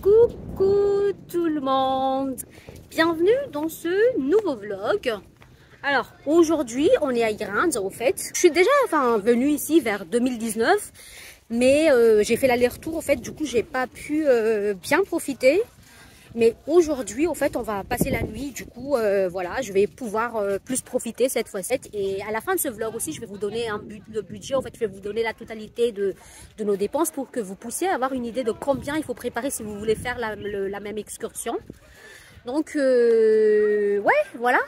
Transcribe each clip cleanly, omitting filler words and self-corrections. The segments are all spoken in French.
Coucou tout le monde, bienvenue dans ce nouveau vlog. Alors aujourd'hui on est à Irlande au fait. Je suis déjà venue ici vers 2019, mais j'ai fait l'aller-retour au fait, du coup j'ai pas pu bien profiter. Mais aujourd'hui, au fait, on va passer la nuit. Du coup, voilà, je vais pouvoir plus profiter cette fois-ci. Et à la fin de ce vlog aussi, je vais vous donner le budget. En fait, je vais vous donner la totalité de nos dépenses pour que vous puissiez avoir une idée de combien il faut préparer si vous voulez faire la même excursion. Donc, ouais, voilà.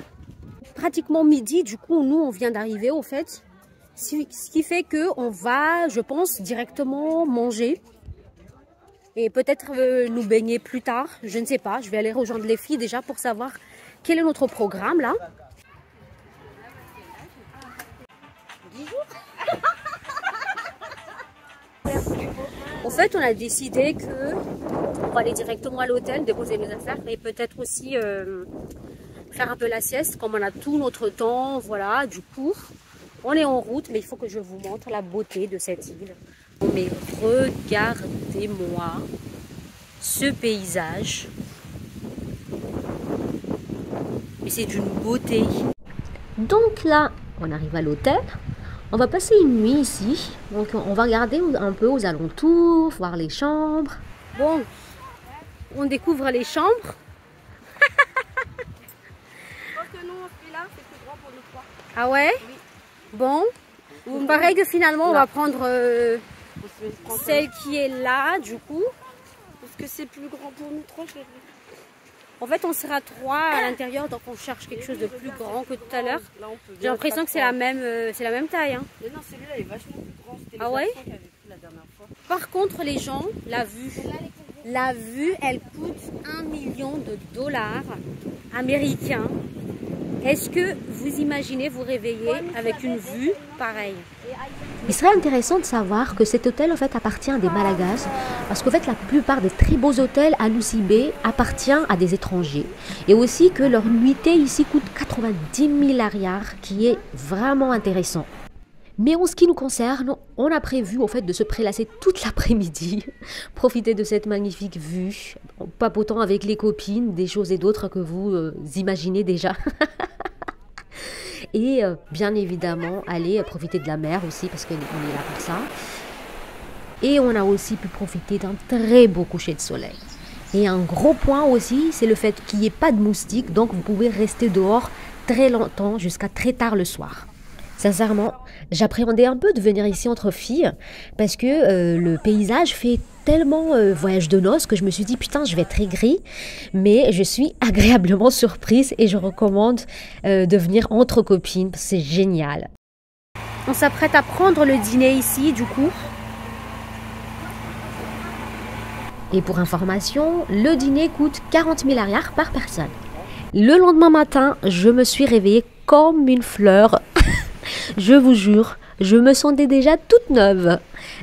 Pratiquement midi. Du coup, nous, on vient d'arriver, au fait. Ce qui fait qu'on va, je pense, directement manger. Et peut-être nous baigner plus tard, je ne sais pas. Je vais aller rejoindre les filles déjà pour savoir quel est notre programme là. En fait, on a décidé que on va aller directement à l'hôtel, déposer nos affaires et peut-être aussi faire un peu la sieste comme on a tout notre temps. Voilà, du coup, on est en route, mais il faut que je vous montre la beauté de cette île. Mais regardez-moi ce paysage. Mais c'est d'une beauté. Donc là, on arrive à l'hôtel. On va passer une nuit ici. Donc on va regarder un peu aux alentours, voir les chambres. Bon, on découvre les chambres. Je pense que nous, celui-là, c'est plus grand pour nous trois. Ah ouais? Oui. Bon, il me paraît que finalement, on va prendre celle qui est là, du coup. Parce que c'est plus grand pour nous trois, chérie. En fait, on sera trois à l'intérieur, donc on cherche quelque chose de plus grand que tout à l'heure. J'ai l'impression que c'est la même taille. Hein. Mais non, celui-là est vachement plus grand. Ah ouais? La dernière fois. Par contre, les gens, la vue, elle coûte 1 million de dollars américains. Est-ce que vous imaginez vous réveiller avec une vue pareille? Il serait intéressant de savoir que cet hôtel en fait appartient à des Malagasy, parce qu'en fait la plupart des très beaux hôtels à Lucy Bay appartiennent à des étrangers, et aussi que leur nuitée ici coûte 90 000 $, qui est vraiment intéressant. Mais en ce qui nous concerne, on a prévu en fait de se prélasser toute l'après-midi, profiter de cette magnifique vue, papotant avec les copines, des choses et d'autres que vous imaginez déjà. Et bien évidemment aller profiter de la mer aussi parce qu'on est là pour ça. Et on a aussi pu profiter d'un très beau coucher de soleil. Et un gros point aussi, c'est le fait qu'il n'y ait pas de moustiques, donc vous pouvez rester dehors très longtemps jusqu'à très tard le soir. Sincèrement, j'appréhendais un peu de venir ici entre filles parce que le paysage fait tellement voyage de noces que je me suis dit putain je vais être aigrie, mais je suis agréablement surprise et je recommande de venir entre copines, c'est génial. On s'apprête à prendre le dîner ici du coup. Et pour information, le dîner coûte 40 000 $ par personne. Le lendemain matin, je me suis réveillée comme une fleur. Je vous jure, je me sentais déjà toute neuve.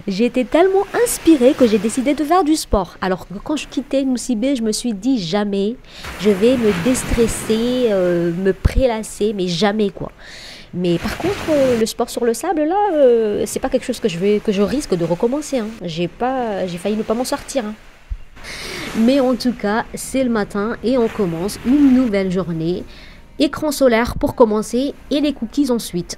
J'étais tellement inspirée que j'ai décidé de faire du sport. Alors que quand je quittais Lucy Bay, je me suis dit jamais, je vais me déstresser, me prélasser, mais jamais quoi. Mais par contre, le sport sur le sable là, c'est pas quelque chose que je risque de recommencer. Hein. J'ai failli ne pas m'en sortir. Hein. Mais en tout cas, c'est le matin et on commence une nouvelle journée. Écran solaire pour commencer et les cookies ensuite.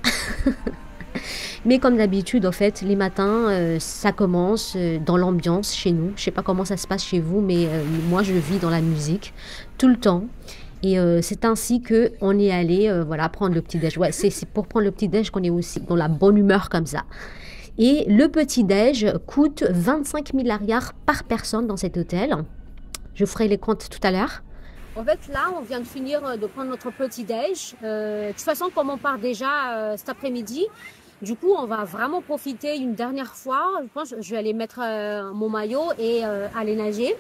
Mais comme d'habitude, en fait, les matins, ça commence dans l'ambiance chez nous. Je sais pas comment ça se passe chez vous, mais moi, je vis dans la musique tout le temps. Et c'est ainsi qu'on est allé voilà, prendre le petit-déj. Ouais, c'est pour prendre le petit-déj qu'on est aussi dans la bonne humeur comme ça. Et le petit-déj coûte 25 000 $ par personne dans cet hôtel. Je ferai les comptes tout à l'heure. En fait, là, on vient de finir de prendre notre petit-déj. De toute façon, comme on part déjà cet après-midi, du coup, on va vraiment profiter une dernière fois. Je pense que je vais aller mettre mon maillot et aller nager.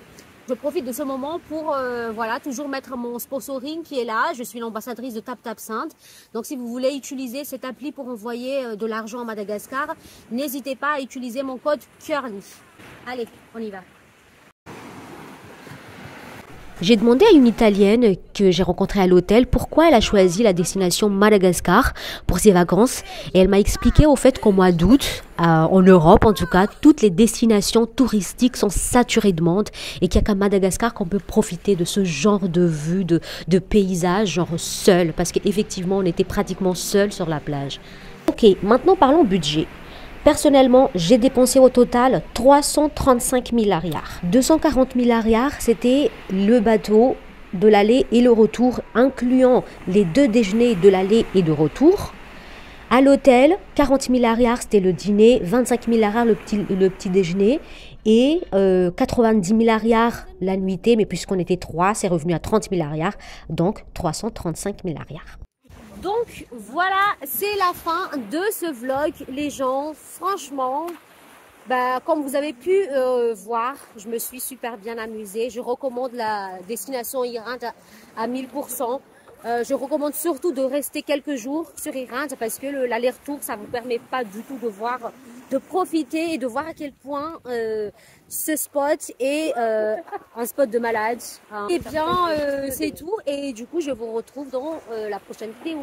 Je profite de ce moment pour voilà, toujours mettre mon sponsoring qui est là. Je suis l'ambassadrice de TapTapSend. Donc, si vous voulez utiliser cette appli pour envoyer de l'argent à Madagascar, n'hésitez pas à utiliser mon code CURLY. Allez, on y va. J'ai demandé à une Italienne que j'ai rencontrée à l'hôtel pourquoi elle a choisi la destination Madagascar pour ses vacances. Et elle m'a expliqué au fait qu'au mois d'août, en Europe en tout cas, toutes les destinations touristiques sont saturées de monde et qu'il n'y a qu'à Madagascar qu'on peut profiter de ce genre de vue, de paysage, genre seul. Parce qu'effectivement, on était pratiquement seul sur la plage. Ok, maintenant parlons budget. Personnellement, j'ai dépensé au total 335 000 ariars. 240 000 ariars, c'était le bateau de l'aller et le retour, incluant les 2 déjeuners de l'aller et de retour. À l'hôtel, 40 000 ariars, c'était le dîner, 25 000 ariars le petit déjeuner et 90 000 ariars la nuitée. Mais puisqu'on était 3, c'est revenu à 30 000 ariars, donc 335 000 ariars. Donc voilà, c'est la fin de ce vlog, les gens. Franchement, comme vous avez pu voir, je me suis super bien amusée. Je recommande la destination Irinde à 1000%. Je recommande surtout de rester quelques jours sur Irinde parce que l'aller-retour, ça ne vous permet pas du tout de voir, de profiter et de voir à quel point ce spot est un spot de malade. Et bien, c'est tout. Et du coup, je vous retrouve dans la prochaine vidéo.